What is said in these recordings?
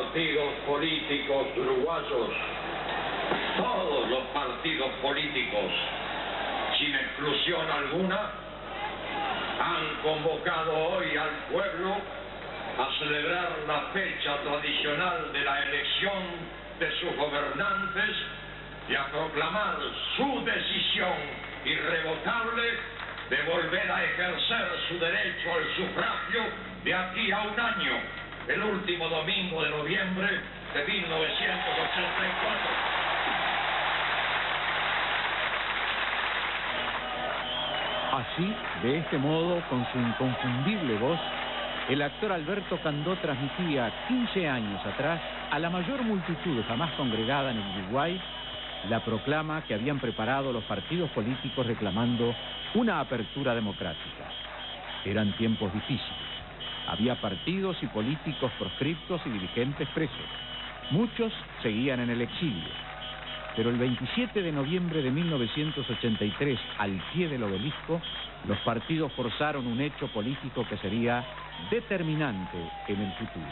partidos políticos uruguayos, todos los partidos políticos, sin exclusión alguna, han convocado hoy al pueblo a celebrar la fecha tradicional de la elección de sus gobernantes y a proclamar su decisión irrevocable de volver a ejercer su derecho al sufragio de aquí a un año, el último domingo de noviembre de 1984. Así, de este modo, con su inconfundible voz, el actor Alberto Candó transmitía 15 años atrás a la mayor multitud jamás congregada en el Uruguay la proclama que habían preparado los partidos políticos reclamando una apertura democrática. Eran tiempos difíciles. Había partidos y políticos proscriptos y dirigentes presos. Muchos seguían en el exilio. Pero el 27 de noviembre de 1983, al pie del obelisco, los partidos forzaron un hecho político que sería determinante en el futuro.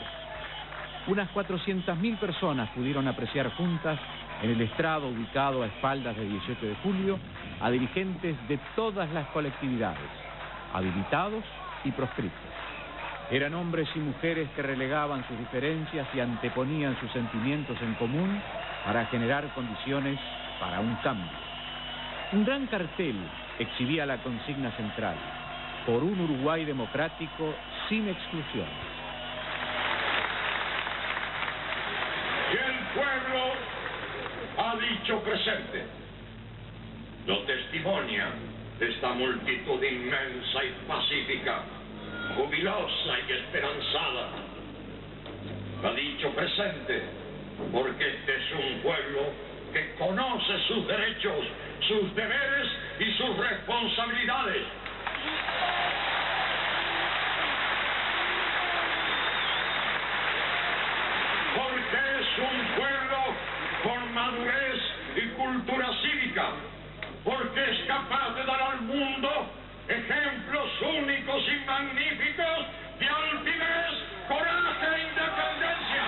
Unas 400.000 personas pudieron apreciar juntas en el estrado ubicado a espaldas de 17 de julio a dirigentes de todas las colectividades, habilitados y proscriptos. Eran hombres y mujeres que relegaban sus diferencias y anteponían sus sentimientos en común para generar condiciones para un cambio. Un gran cartel exhibía la consigna central: por un Uruguay democrático sin exclusión. Y el pueblo ha dicho presente. Lo testimonia esta multitud inmensa y pacífica, jubilosa y esperanzada. Ha dicho presente porque este es un pueblo que conoce sus derechos, sus deberes y sus responsabilidades. Porque es un pueblo con madurez y cultura cívica, porque es capaz de dar al mundo ejemplos únicos y magníficos de altivez, coraje e independencia.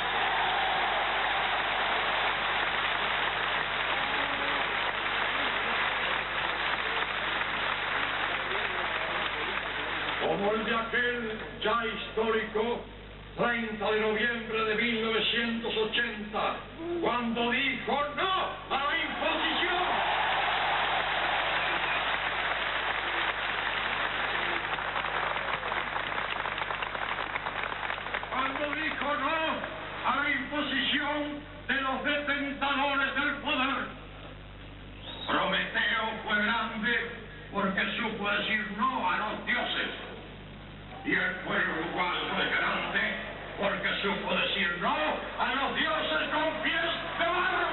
Como el de aquel ya histórico 30 de noviembre de 1980, cuando dijo no a la imposición. Cuando dijo no a la imposición de los detentadores del poder. Prometeo fue grande porque supo decir no a los dioses. Y el pueblo uruguayo es grande porque supo decir no a los dioses con pies de barro.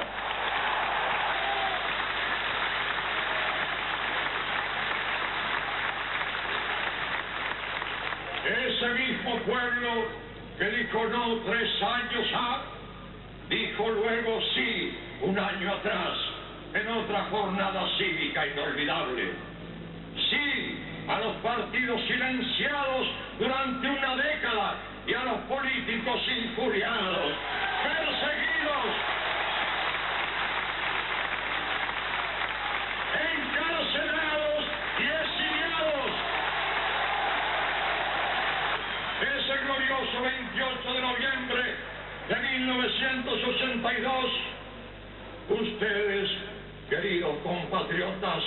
Ese mismo pueblo que dijo no 3 años ha, dijo luego sí 1 año atrás, en otra jornada cívica inolvidable. Sí a los partidos silenciados durante una década y a los políticos injuriados, perseguidos, encarcelados y exiliados. Ese glorioso 28 de noviembre de 1982, ustedes, queridos compatriotas,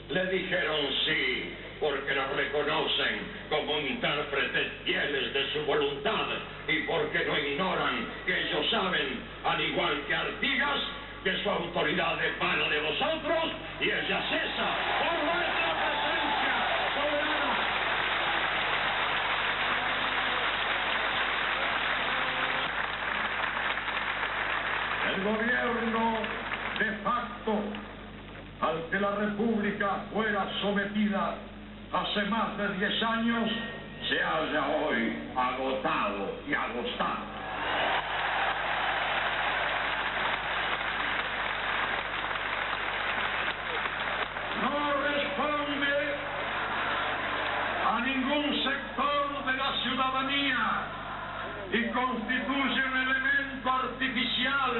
le dijeron sí, porque los reconocen como intérpretes fieles de su voluntad y porque no ignoran que ellos saben, al igual que Artigas, que su autoridad emana de vosotros y ella cesa por vuestra presencia soberana. El gobierno de facto al que la República fuera sometida hace más de 10 años, se halla hoy agotado y agostado. No responde a ningún sector de la ciudadanía y constituye un elemento elemento artificial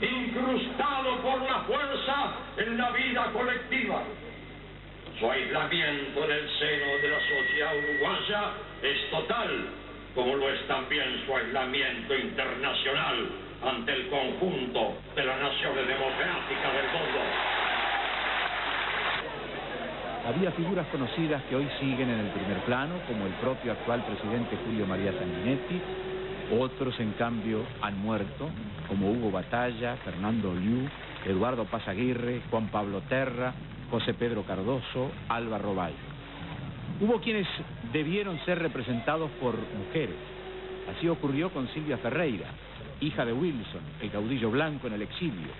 incrustado por la fuerza en la vida colectiva. Su aislamiento en el seno de la sociedad uruguaya es total, como lo es también su aislamiento internacional ante el conjunto de las naciones democráticas del mundo. Había figuras conocidas que hoy siguen en el primer plano, como el propio actual presidente Julio María Sanguinetti. Otros, en cambio, han muerto, como Hugo Batalla, Fernando Liu, Eduardo Paz Aguirre, Juan Pablo Terra, José Pedro Cardoso, Alba Robay. Hubo quienes debieron ser representados por mujeres. Así ocurrió con Silvia Ferreira, hija de Wilson, el caudillo blanco en el exilio,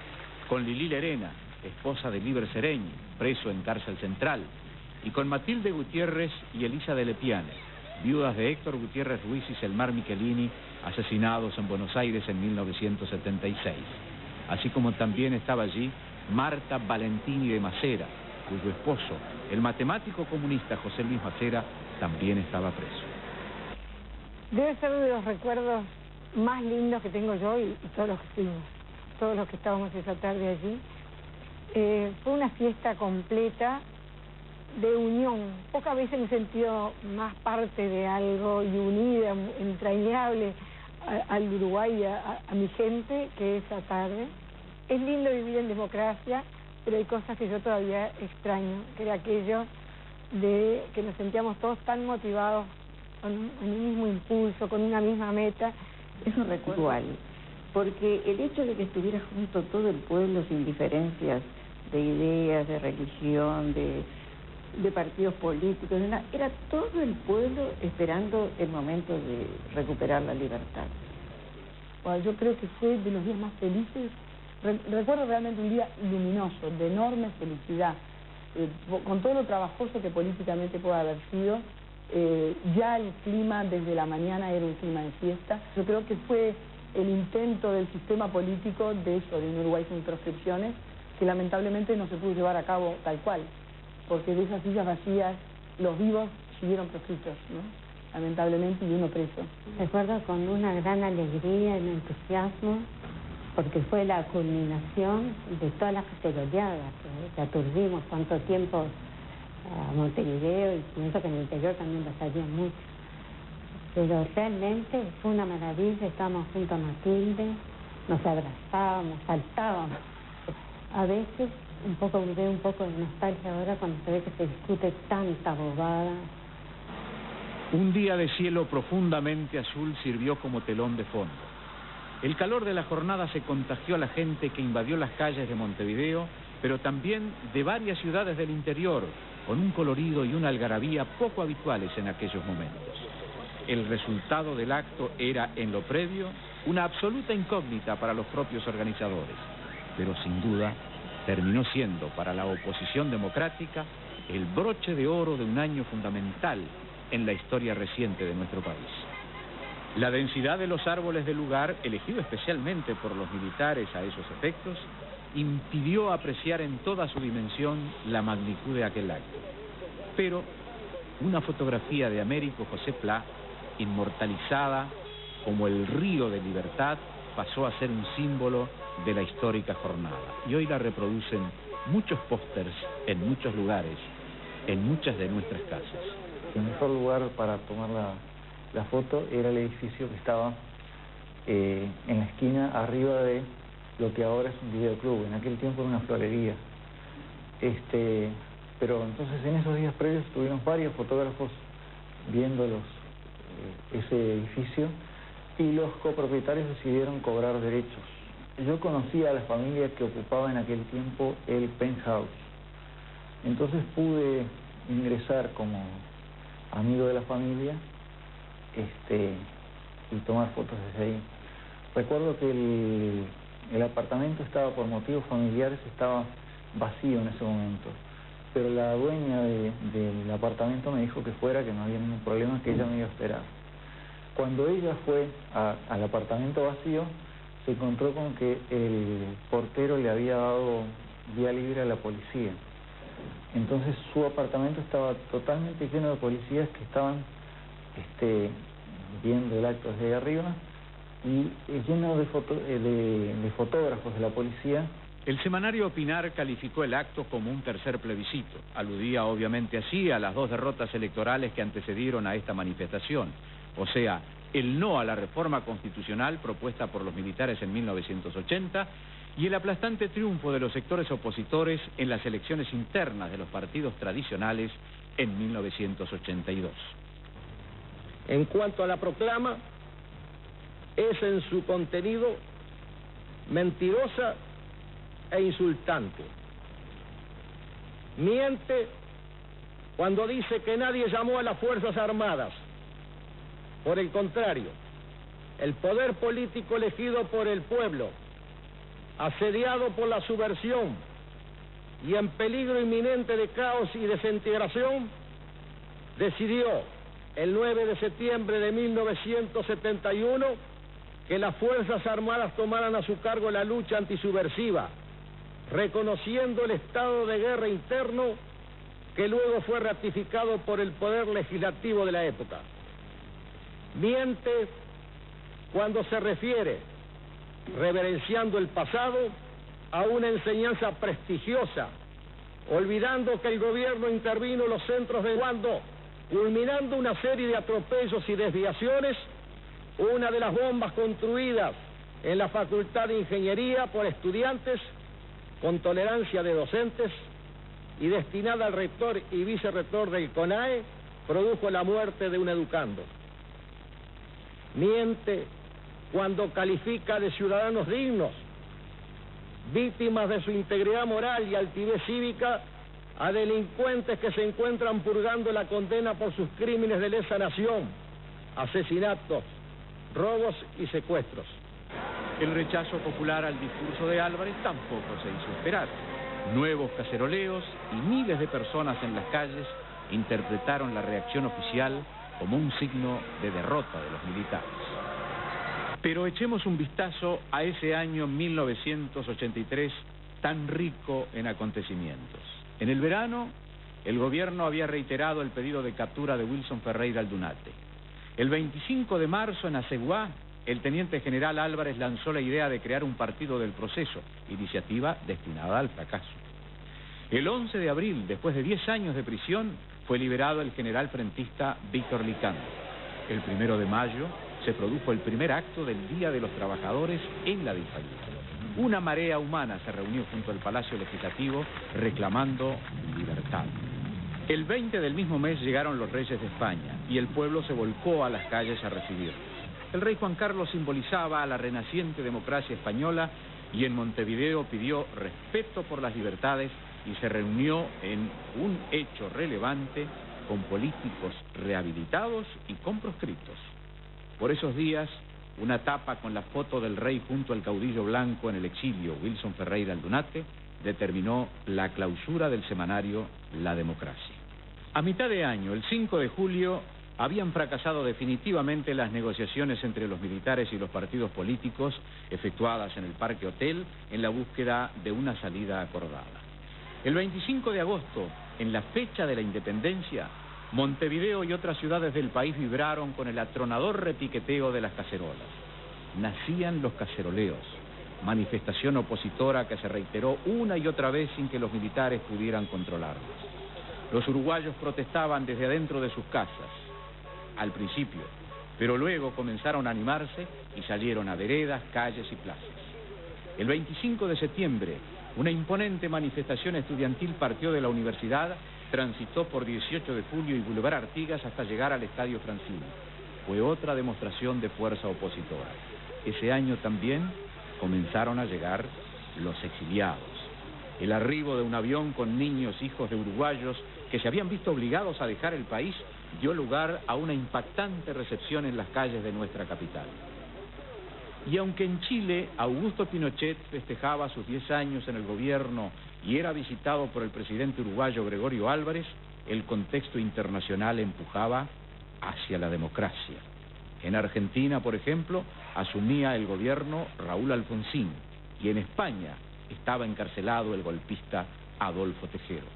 con Lili Lerena, esposa de Liber Sereñi, preso en cárcel central, y con Matilde Gutiérrez y Elisa de Lepiane, viudas de Héctor Gutiérrez Ruiz y Selmar Michelini, asesinados en Buenos Aires en 1976. Así como también estaba allí Marta Valentini de Macera, cuyo esposo, el matemático comunista José Luis Macera, también estaba preso. Debe ser de los recuerdos más lindos que tengo yo y todos los que fuimos, todos los que estábamos esa tarde allí. Fue una fiesta completa de unión. Pocas veces me he sentido más parte de algo y unida, entrañable al Uruguay, a mi gente, que esa tarde. Es lindo vivir en democracia, pero hay cosas que yo todavía extraño, que era aquello de que nos sentíamos todos tan motivados, con un mismo impulso, con una misma meta. Es un recuerdo igual, porque el hecho de que estuviera junto todo el pueblo sin diferencias de ideas, de religión, de partidos políticos, era todo el pueblo esperando el momento de recuperar la libertad. Bueno, yo creo que fue de los días más felices. Recuerdo realmente un día luminoso, de enorme felicidad, con todo lo trabajoso que políticamente puede haber sido. Ya el clima desde la mañana era un clima de fiesta. Yo creo que fue el intento del sistema político de eso, de un Uruguay sin proscripciones, que lamentablemente no se pudo llevar a cabo tal cual, porque de esas sillas vacías los vivos siguieron proscritos, ¿no? Lamentablemente, y uno preso. Recuerdo con una gran alegría y entusiasmo, porque fue la culminación de todas las categorías que aturdimos tanto tiempo a Montevideo, y pienso que en el interior también lo sabían mucho. Pero realmente fue una maravilla, estábamos junto a Matilde, nos abrazábamos, saltábamos. A veces veo un poco de nostalgia ahora cuando se ve que se discute tanta bobada. Un día de cielo profundamente azul sirvió como telón de fondo. El calor de la jornada se contagió a la gente que invadió las calles de Montevideo, pero también de varias ciudades del interior, con un colorido y una algarabía poco habituales en aquellos momentos. El resultado del acto era, en lo previo, una absoluta incógnita para los propios organizadores, pero sin duda terminó siendo para la oposición democrática el broche de oro de un año fundamental en la historia reciente de nuestro país. La densidad de los árboles del lugar, elegido especialmente por los militares a esos efectos, impidió apreciar en toda su dimensión la magnitud de aquel acto. Pero una fotografía de Américo José Pla, inmortalizada como el río de libertad, pasó a ser un símbolo de la histórica jornada. Y hoy la reproducen muchos pósters en muchos lugares, en muchas de nuestras casas. El mejor lugar para tomar la foto era el edificio que estaba en la esquina arriba de lo que ahora es un videoclub. En aquel tiempo era una florería. Pero entonces en esos días previos tuvimos varios fotógrafos viendo ese edificio, y los copropietarios decidieron cobrar derechos. Yo conocía a la familia que ocupaba en aquel tiempo el penthouse. Entonces pude ingresar como amigo de la familia y tomar fotos desde ahí. Recuerdo que el apartamento estaba, por motivos familiares, estaba vacío en ese momento, pero la dueña del apartamento me dijo que fuera, que no había ningún problema, que ella me iba a esperar. Cuando ella fue al apartamento vacío, se encontró con que el portero le había dado vía libre a la policía. Entonces su apartamento estaba totalmente lleno de policías que estaban viendo el acto desde arriba, y lleno de fotógrafos de la policía. El semanario Opinar calificó el acto como un tercer plebiscito. Aludía obviamente así a las 2 derrotas electorales que antecedieron a esta manifestación. O sea, el no a la reforma constitucional propuesta por los militares en 1980 y el aplastante triunfo de los sectores opositores en las elecciones internas de los partidos tradicionales en 1982. En cuanto a la proclama, es en su contenido mentirosa e insultante. Miente cuando dice que nadie llamó a las Fuerzas Armadas. Por el contrario, el poder político elegido por el pueblo, asediado por la subversión y en peligro inminente de caos y desintegración, decidió el 9 de septiembre de 1971 que las Fuerzas Armadas tomaran a su cargo la lucha antisubversiva, reconociendo el estado de guerra interno que luego fue ratificado por el poder legislativo de la época. Miente cuando se refiere, reverenciando el pasado, a una enseñanza prestigiosa, olvidando que el gobierno intervino en los centros de mando, culminando una serie de atropellos y desviaciones, una de las bombas construidas en la Facultad de Ingeniería por estudiantes, con tolerancia de docentes, y destinada al rector y vicerrector del CONAE, produjo la muerte de un educando. Miente cuando califica de ciudadanos dignos, víctimas de su integridad moral y altivez cívica, a delincuentes que se encuentran purgando la condena por sus crímenes de lesa nación, asesinatos, robos y secuestros. El rechazo popular al discurso de Álvarez tampoco se hizo esperar. Nuevos caceroleos y miles de personas en las calles interpretaron la reacción oficial como un signo de derrota de los militares. Pero echemos un vistazo a ese año 1983 tan rico en acontecimientos. En el verano, el gobierno había reiterado el pedido de captura de Wilson Ferreira Aldunate. El 25 de marzo en Aceguá, el teniente general Álvarez lanzó la idea de crear un partido del proceso, iniciativa destinada al fracaso. El 11 de abril, después de 10 años de prisión, fue liberado el general frentista Víctor Licando. El 1 de mayo se produjo el primer acto del Día de los Trabajadores en la dictadura. Una marea humana se reunió junto al Palacio Legislativo reclamando libertad. El 20 del mismo mes llegaron los reyes de España y el pueblo se volcó a las calles a recibirlos. El rey Juan Carlos simbolizaba a la renaciente democracia española y en Montevideo pidió respeto por las libertades y se reunió en un hecho relevante con políticos rehabilitados y con proscriptos. Por esos días, una tapa con la foto del rey junto al caudillo blanco en el exilio, Wilson Ferreira Aldunate, determinó la clausura del semanario La Democracia. A mitad de año, el 5 de julio, habían fracasado definitivamente las negociaciones entre los militares y los partidos políticos efectuadas en el Parque Hotel en la búsqueda de una salida acordada. El 25 de agosto, en la fecha de la independencia, Montevideo y otras ciudades del país vibraron con el atronador repiqueteo de las cacerolas. Nacían los caceroleos, manifestación opositora que se reiteró una y otra vez sin que los militares pudieran controlarlos. Los uruguayos protestaban desde adentro de sus casas, al principio, pero luego comenzaron a animarse y salieron a veredas, calles y plazas. El 25 de septiembre, una imponente manifestación estudiantil partió de la universidad, transitó por 18 de julio y Boulevard Artigas hasta llegar al Estadio Francini. Fue otra demostración de fuerza opositora. Ese año también comenzaron a llegar los exiliados. El arribo de un avión con niños, hijos de uruguayos que se habían visto obligados a dejar el país, dio lugar a una impactante recepción en las calles de nuestra capital. Y aunque en Chile Augusto Pinochet festejaba sus 10 años en el gobierno y era visitado por el presidente uruguayo Gregorio Álvarez, el contexto internacional empujaba hacia la democracia. En Argentina, por ejemplo, asumía el gobierno Raúl Alfonsín y en España estaba encarcelado el golpista Adolfo Tejero.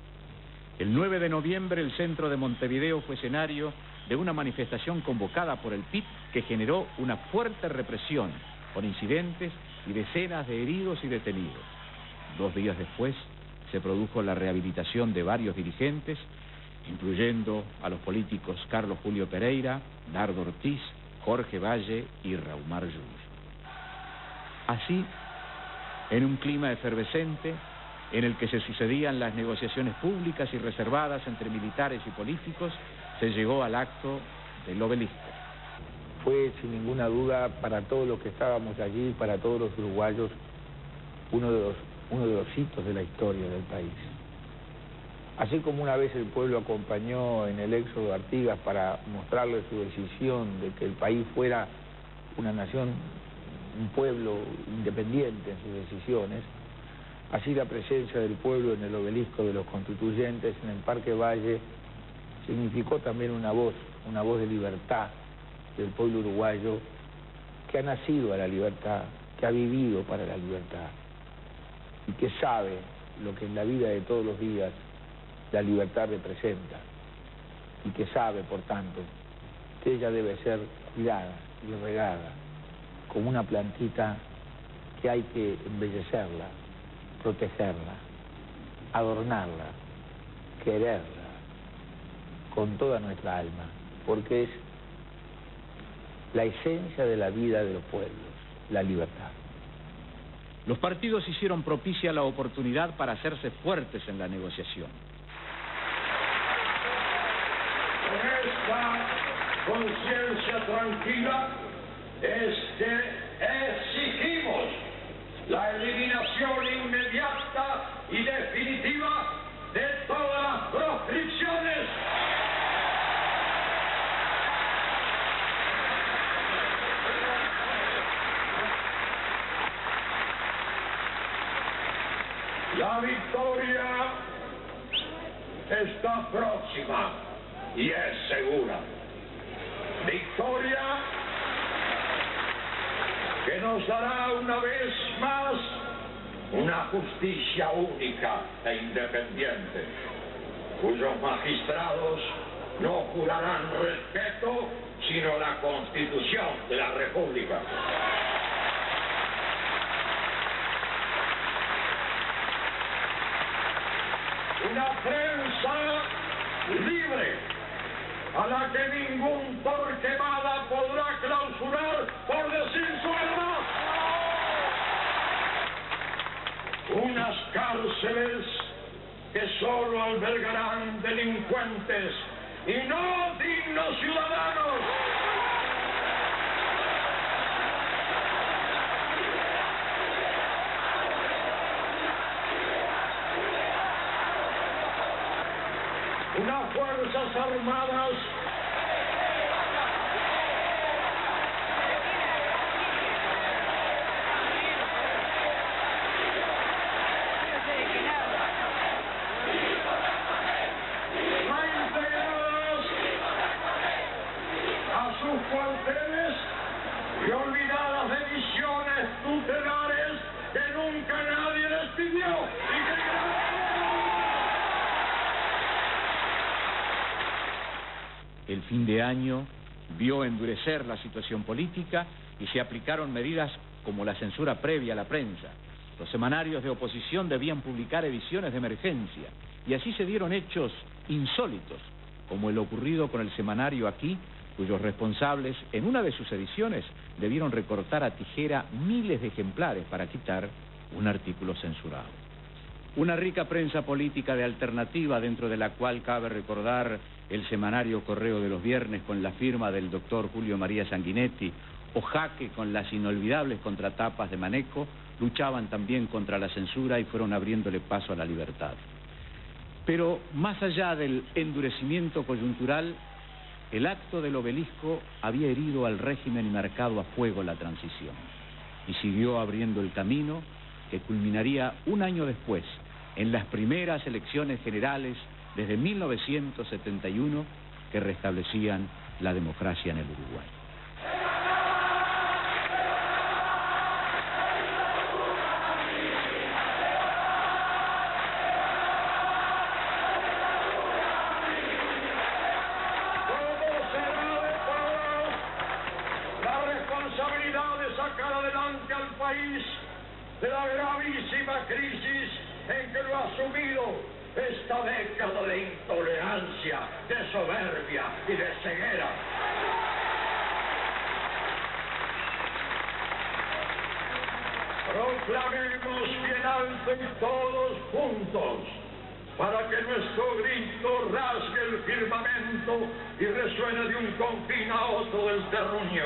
El 9 de noviembre el centro de Montevideo fue escenario de una manifestación convocada por el PIT que generó una fuerte represión, con incidentes y decenas de heridos y detenidos. 2 días después se produjo la rehabilitación de varios dirigentes, incluyendo a los políticos Carlos Julio Pereira, Nardo Ortiz, Jorge Valle y Raumar Jr. Así, en un clima efervescente, en el que se sucedían las negociaciones públicas y reservadas entre militares y políticos, se llegó al acto del Obelisco. Fue, sin ninguna duda, para todos los que estábamos allí, para todos los uruguayos, uno de los hitos de la historia del país. Así como una vez el pueblo acompañó en el éxodo de Artigas para mostrarle su decisión de que el país fuera una nación, un pueblo independiente en sus decisiones, así la presencia del pueblo en el Obelisco de los Constituyentes, en el Parque Valle, significó también una voz de libertad del pueblo uruguayo que ha nacido a la libertad, que ha vivido para la libertad y que sabe lo que en la vida de todos los días la libertad representa y que sabe, por tanto, que ella debe ser cuidada y regada como una plantita que hay que embellecerla, protegerla, adornarla, quererla con toda nuestra alma, porque es la esencia de la vida de los pueblos, la libertad. Los partidos hicieron propicia la oportunidad para hacerse fuertes en la negociación. Con esta conciencia tranquila exigimos la eliminación inmediata y definitiva de todas las proscripciones. La victoria está próxima y es segura. Victoria que nos dará una vez más una justicia única e independiente, cuyos magistrados no jurarán respeto, sino la Constitución de la República. Una prensa libre, a la que ningún Torquemada podrá clausurar por decir su verdad. Unas cárceles que solo albergarán delincuentes y no dignos ciudadanos. Unas fuerzas armadas reintegradas a sus cuarteles y olvidadas de misiones tutelares que nunca nadie les pidió y que El fin de año vio endurecer la situación política y se aplicaron medidas como la censura previa a la prensa. Los semanarios de oposición debían publicar ediciones de emergencia y así se dieron hechos insólitos, como el ocurrido con el semanario Aquí, cuyos responsables en una de sus ediciones debieron recortar a tijera miles de ejemplares para quitar un artículo censurado. Una rica prensa política de alternativa, dentro de la cual cabe recordar el semanario Correo de los Viernes con la firma del doctor Julio María Sanguinetti, o Jaque con las inolvidables contratapas de Maneco, luchaban también contra la censura y fueron abriéndole paso a la libertad. Pero más allá del endurecimiento coyuntural, el acto del Obelisco había herido al régimen y marcado a fuego la transición, y siguió abriendo el camino que culminaría un año después, en las primeras elecciones generales desde 1971 que restablecían la democracia en el Uruguay. de la gravísima crisis en que lo ha sumido esta década de intolerancia, de soberbia y de ceguera. Proclamemos bien alto y todos juntos, para que nuestro grito rasgue el firmamento y resuene de un confín a otro del terruño,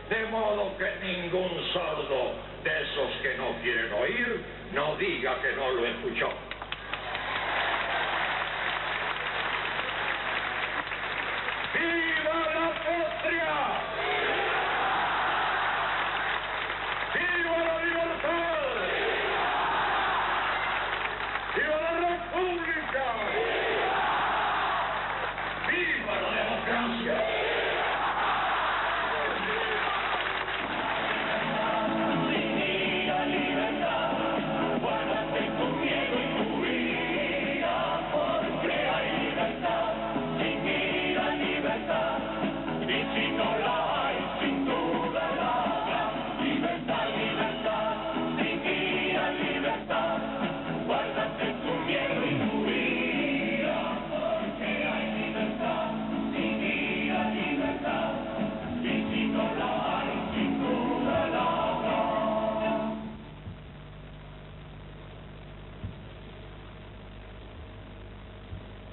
de modo que ningún sordo de esos que no quieren oír no diga que no lo escuchó. ¡Viva la patria! ¡Viva la libertad! ¡Viva la república! ¡Viva la democracia!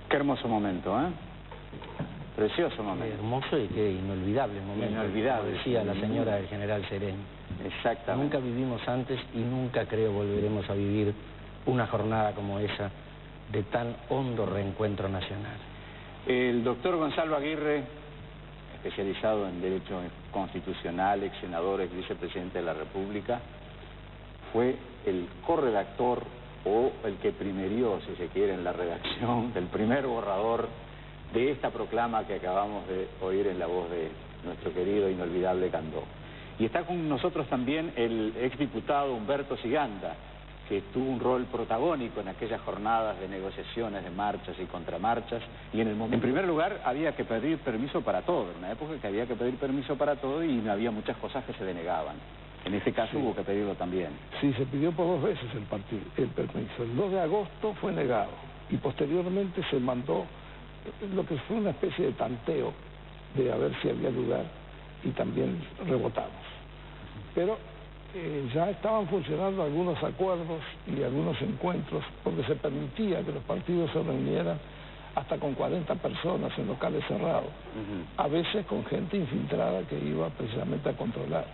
Qué hermoso momento, ¿eh? Precioso momento. Hermoso y qué inolvidable momento. Inolvidable. Como decía la señora del general Serén. Exactamente. Nunca vivimos antes y nunca creo volveremos a vivir una jornada como esa de tan hondo reencuentro nacional. El doctor Gonzalo Aguirre, especializado en Derecho Constitucional, ex senador, ex vicepresidente de la República, fue el corredactor o el que primerió, si se quiere, en la redacción del primer borrador de esta proclama que acabamos de oír en la voz de nuestro querido e inolvidable Candó. Y está con nosotros también el exdiputado Humberto Siganda, que tuvo un rol protagónico en aquellas jornadas de negociaciones, de marchas y contramarchas, y en primer lugar había que pedir permiso para todo, en una época que había que pedir permiso para todo y había muchas cosas que se denegaban. En este caso hubo que pedirlo también. Sí, se pidió por 2 veces el permiso. El 2 de agosto fue negado y posteriormente se mandó lo que fue una especie de tanteo de a ver si había lugar y también rebotamos. Pero ya estaban funcionando algunos acuerdos y algunos encuentros porque se permitía que los partidos se reunieran hasta con 40 personas en locales cerrados, a veces con gente infiltrada que iba precisamente a controlar.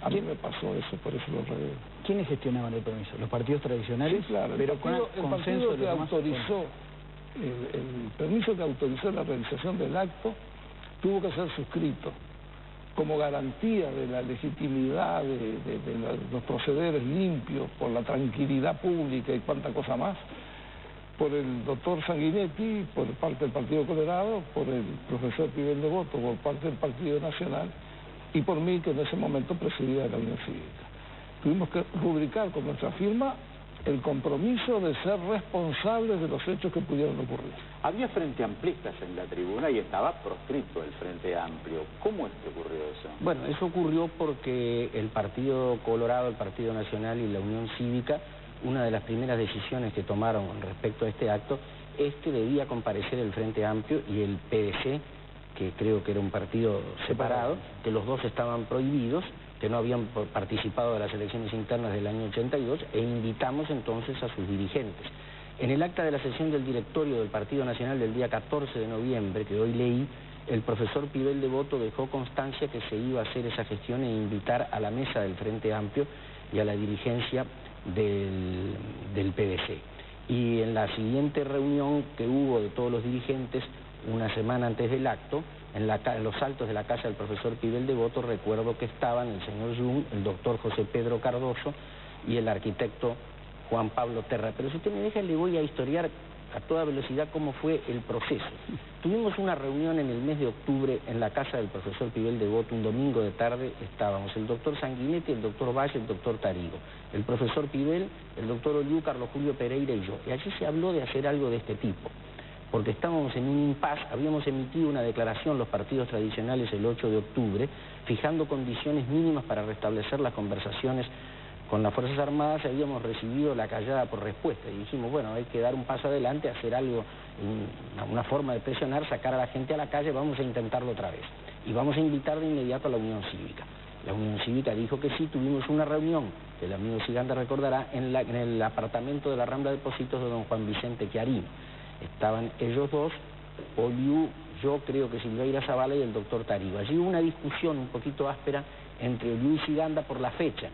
A mí me pasó eso, por eso lo revelo. ¿Quiénes gestionaban el permiso? ¿Los partidos tradicionales? Sí, claro. Pero el partido que autorizó, el permiso que autorizó la realización del acto tuvo que ser suscrito como garantía de la legitimidad de los procederes limpios, por la tranquilidad pública y cuánta cosa más, por el doctor Sanguinetti, por parte del Partido Colorado, por el profesor Pivel de Voto, por parte del Partido Nacional, y por mí, que en ese momento presidía la Unión Cívica. Tuvimos que rubricar con nuestra firma el compromiso de ser responsables de los hechos que pudieron ocurrir. Había Frente Amplistas en la tribuna y estaba proscrito el Frente Amplio. ¿Cómo es que ocurrió eso? Bueno, eso ocurrió porque el Partido Colorado, el Partido Nacional y la Unión Cívica, una de las primeras decisiones que tomaron respecto a este acto es que debía comparecer el Frente Amplio y el PDC, que creo que era un partido separado, que los dos estaban prohibidos, que no habían participado de las elecciones internas del año 82, e invitamos entonces a sus dirigentes. En el acta de la sesión del directorio del Partido Nacional del día 14 de noviembre, que hoy leí, el profesor Pivel de Voto dejó constancia que se iba a hacer esa gestión e invitar a la mesa del Frente Amplio y a la dirigencia del PDC. Y en la siguiente reunión que hubo de todos los dirigentes, una semana antes del acto, en los altos de la casa del profesor Pivel de Voto, recuerdo que estaban el señor Jung, el doctor José Pedro Cardoso y el arquitecto Juan Pablo Terra. Pero si usted me deja, le voy a historiar a toda velocidad cómo fue el proceso. Tuvimos una reunión en el mes de octubre en la casa del profesor Pivel de Voto, un domingo de tarde. Estábamos el doctor Sanguinetti, el doctor Valle, el doctor Tarigo, el profesor Pivel, el doctor Oliú, Carlos Julio Pereira y yo. Y allí se habló de hacer algo de este tipo, porque estábamos en un impasse. Habíamos emitido una declaración los partidos tradicionales el 8 de octubre, fijando condiciones mínimas para restablecer las conversaciones con las Fuerzas Armadas habíamos recibido la callada por respuesta y dijimos, bueno, hay que dar un paso adelante, hacer algo, una forma de presionar, sacar a la gente a la calle, vamos a intentarlo otra vez. Y vamos a invitar de inmediato a la Unión Cívica. La Unión Cívica dijo que sí, tuvimos una reunión, que el amigo Siganda recordará, en el apartamento de la Rambla de Pocitos de don Juan Vicente Chiarino. Estaban ellos dos, Oliu, yo creo que Silveira Zavala y el doctor Tarigo. Allí hubo una discusión un poquito áspera entre Oliu y Siganda por la fecha.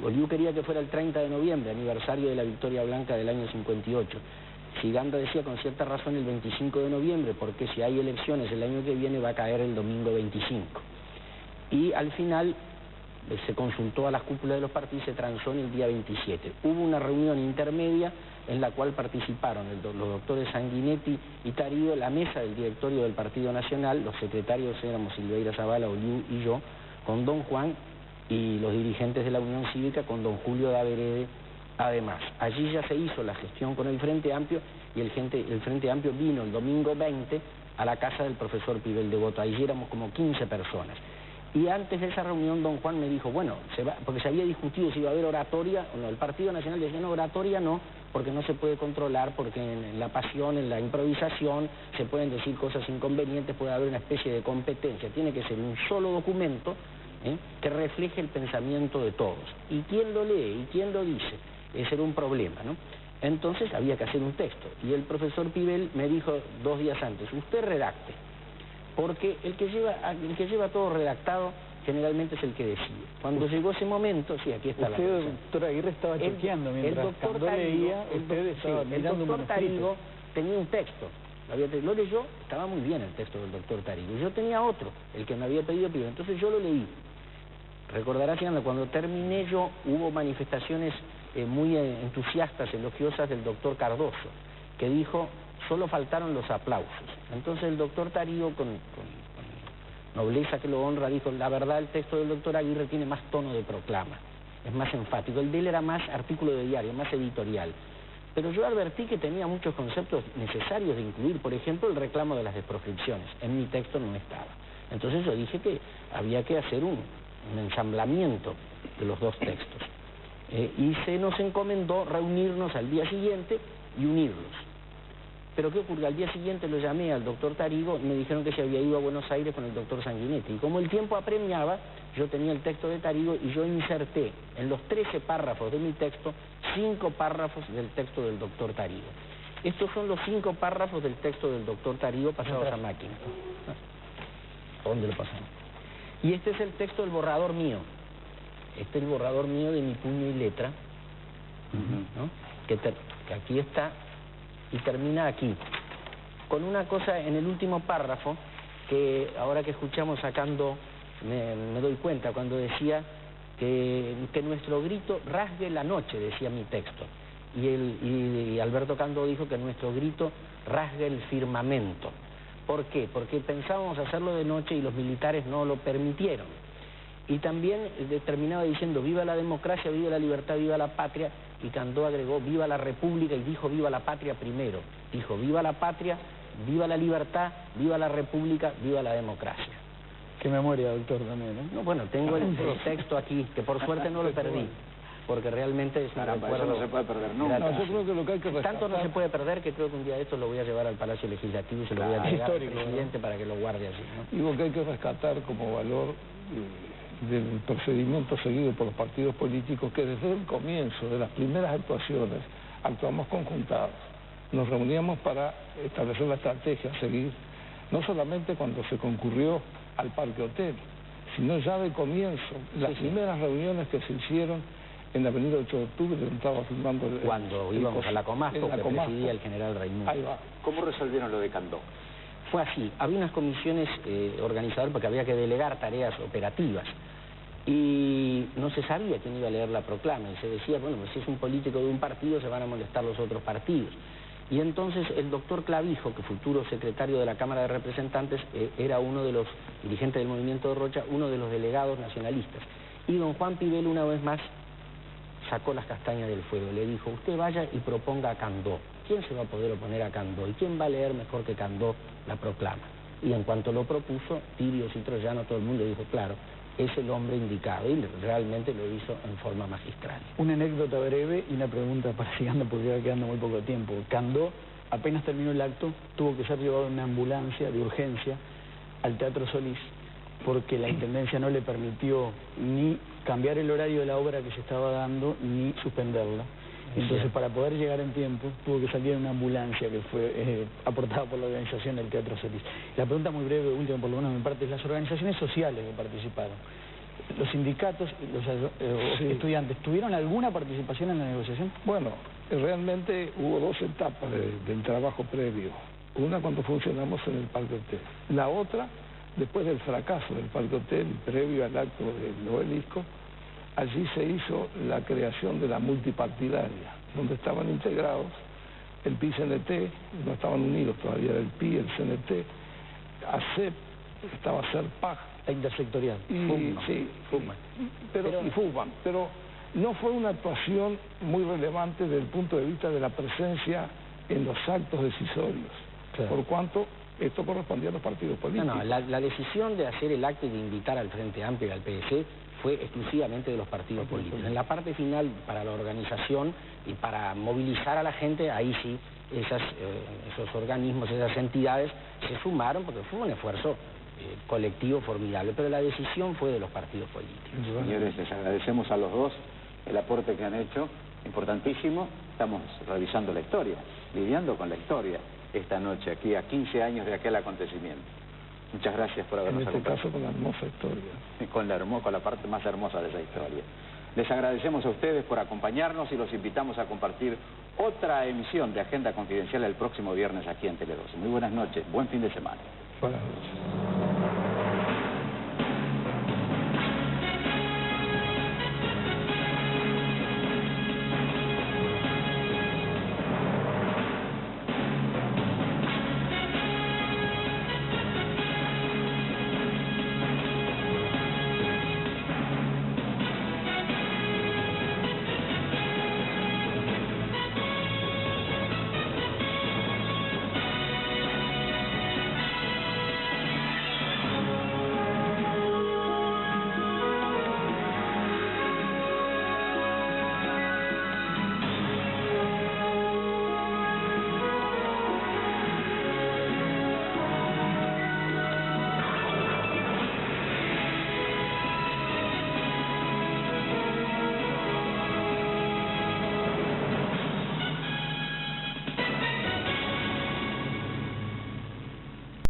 Oliu quería que fuera el 30 de noviembre, aniversario de la Victoria Blanca del año 58. Siganda decía con cierta razón el 25 de noviembre, porque si hay elecciones el año que viene va a caer el domingo 25. Y al final se consultó a las cúpulas de los partidos y se transó en el día 27. Hubo una reunión intermedia en la cual participaron los doctores Sanguinetti y Tarigo, la mesa del directorio del Partido Nacional, los secretarios éramos Silveira Zavala, Oliu y yo, con don Juan, y los dirigentes de la Unión Cívica con don Julio Daverede. Además, allí ya se hizo la gestión con el Frente Amplio y el Frente Amplio vino el domingo 20 a la casa del profesor Pibel Devoto. Allí éramos como 15 personas. Y antes de esa reunión don Juan me dijo, bueno, porque se había discutido si iba a haber oratoria o no. El Partido Nacional decía, no, oratoria no, porque no se puede controlar, porque en la pasión, en la improvisación, se pueden decir cosas inconvenientes, puede haber una especie de competencia. Tiene que ser un solo documento que refleje el pensamiento de todos. Y quién lo lee y quién lo dice, ese era un problema, ¿no? Entonces había que hacer un texto. Y el profesor Pibel me dijo 2 días antes, usted redacte. Porque el que lleva todo redactado generalmente es el que decide. Cuando llegó ese momento, sí, aquí está la cosa. Usted, doctor Aguirre, estaba chequeando mientras Candó leía, usted estaba mirando un manuscrito. El doctor Tarigo tenía un texto, lo leyó, estaba muy bien el texto del doctor Tarigo. Yo tenía otro, el que me había pedido Pibel, entonces yo lo leí. Recordará, cuando terminé yo, hubo manifestaciones muy entusiastas, elogiosas del doctor Cardoso, que dijo, solo faltaron los aplausos. Entonces el doctor Tarigo, con nobleza que lo honra, dijo, la verdad el texto del doctor Aguirre tiene más tono de proclama, es más enfático. El de él era más artículo de diario, más editorial. Pero yo advertí que tenía muchos conceptos necesarios de incluir, por ejemplo, el reclamo de las desproscripciones. En mi texto no estaba. Entonces yo dije que había que hacer un ensamblamiento de los dos textos. Y se nos encomendó reunirnos al día siguiente y unirlos. Pero ¿qué ocurrió? Al día siguiente lo llamé al doctor Tarigo y me dijeron que se había ido a Buenos Aires con el doctor Sanguinetti. Y como el tiempo apremiaba, yo tenía el texto de Tarigo y yo inserté en los 13 párrafos de mi texto 5 párrafos del texto del doctor Tarigo. Estos son los 5 párrafos del texto del doctor Tarigo pasados a máquina. ¿Dónde lo pasamos? Y este es el texto del borrador mío. Este es el borrador mío de mi puño y letra, ¿no? Que aquí está y termina aquí. Con una cosa en el último párrafo, que ahora que escuchamos sacando, me doy cuenta, cuando decía que nuestro grito rasgue la noche, decía mi texto. Y Alberto Candó dijo que nuestro grito rasgue el firmamento. ¿Por qué? Porque pensábamos hacerlo de noche y los militares no lo permitieron. Y también terminaba diciendo viva la democracia, viva la libertad, viva la patria, y Candó agregó viva la república y dijo viva la patria primero. Dijo viva la patria, viva la libertad, viva la república, viva la democracia. Qué memoria, doctor, también, ¿eh? No, bueno, tengo el texto aquí, que por suerte no lo perdí, porque realmente es un recuerdo. Eso no se puede perder nunca. No, yo creo que lo que hay que rescatar... Tanto no se puede perder que creo que un día de estos lo voy a llevar al Palacio Legislativo y se lo voy a entregar al presidente para que lo guarde allí, ¿no? Digo que hay que rescatar como valor del procedimiento seguido por los partidos políticos, que desde el comienzo de las primeras actuaciones actuamos conjuntados. Nos reuníamos para establecer la estrategia a seguir, no solamente cuando se concurrió al Parque Hotel, sino ya de comienzo, las primeras reuniones que se hicieron en la avenida 8 de octubre, donde estaba filmando cuando íbamos a la Comasco, que presidía el general Raimundo. Ahí va. ¿Cómo resolvieron lo de Candó? Fue así, había unas comisiones organizadoras porque había que delegar tareas operativas y no se sabía quién iba a leer la proclama y se decía, bueno, pues si es un político de un partido se van a molestar los otros partidos. Y entonces el doctor Clavijo, que futuro secretario de la Cámara de Representantes, era uno de los dirigentes del movimiento de Rocha, uno de los delegados nacionalistas. Y don Juan Pibel una vez más sacó las castañas del fuego, le dijo, usted vaya y proponga a Candó. ¿Quién se va a poder oponer a Candó? ¿Y quién va a leer mejor que Candó la proclama? y en cuanto lo propuso, tibios y troyanos, todo el mundo dijo, claro, es el hombre indicado, y realmente lo hizo en forma magistral. Una anécdota breve y una pregunta para siguiendo porque va quedando muy poco tiempo. Candó, apenas terminó el acto, tuvo que ser llevado en una ambulancia de urgencia al Teatro Solís porque la Intendencia no le permitió ni cambiar el horario de la obra que se estaba dando ni suspenderla. Entonces, para poder llegar en tiempo, tuvo que salir en una ambulancia que fue aportada por la organización del Teatro Solís. La pregunta muy breve, última por lo menos de mi parte, es las organizaciones sociales que participaron. ¿Los sindicatos y los estudiantes tuvieron alguna participación en la negociación? Bueno, realmente hubo dos etapas del trabajo previo. Una cuando funcionamos en el Parque Hotel. La otra, después del fracaso del Parque Hotel, previo al acto del Obelisco, allí se hizo la creación de la multipartidaria, donde estaban integrados el PI-CNT, no estaban unidos todavía, el PI, el CNT, ACEP, estaba CERPAG. La intersectorial. Y FUBAN, pero no fue una actuación muy relevante desde el punto de vista de la presencia en los actos decisorios, claro, por cuanto esto correspondía a los partidos políticos. No, la decisión de hacer el acto y de invitar al Frente Amplio y al PSC fue exclusivamente de los partidos políticos. En la parte final, para la organización y para movilizar a la gente, ahí sí, esos organismos, esas entidades se sumaron porque fue un esfuerzo colectivo formidable, pero la decisión fue de los partidos políticos. Señores, les agradecemos a los dos el aporte que han hecho, importantísimo. Estamos revisando la historia, lidiando con la historia esta noche, aquí a 15 años de aquel acontecimiento. Muchas gracias por habernos acompañado. En este caso con la hermosa historia. Con la parte más hermosa de esa historia. Les agradecemos a ustedes por acompañarnos y los invitamos a compartir otra emisión de Agenda Confidencial el próximo viernes aquí en Tele 12. Muy buenas noches, buen fin de semana. Buenas noches.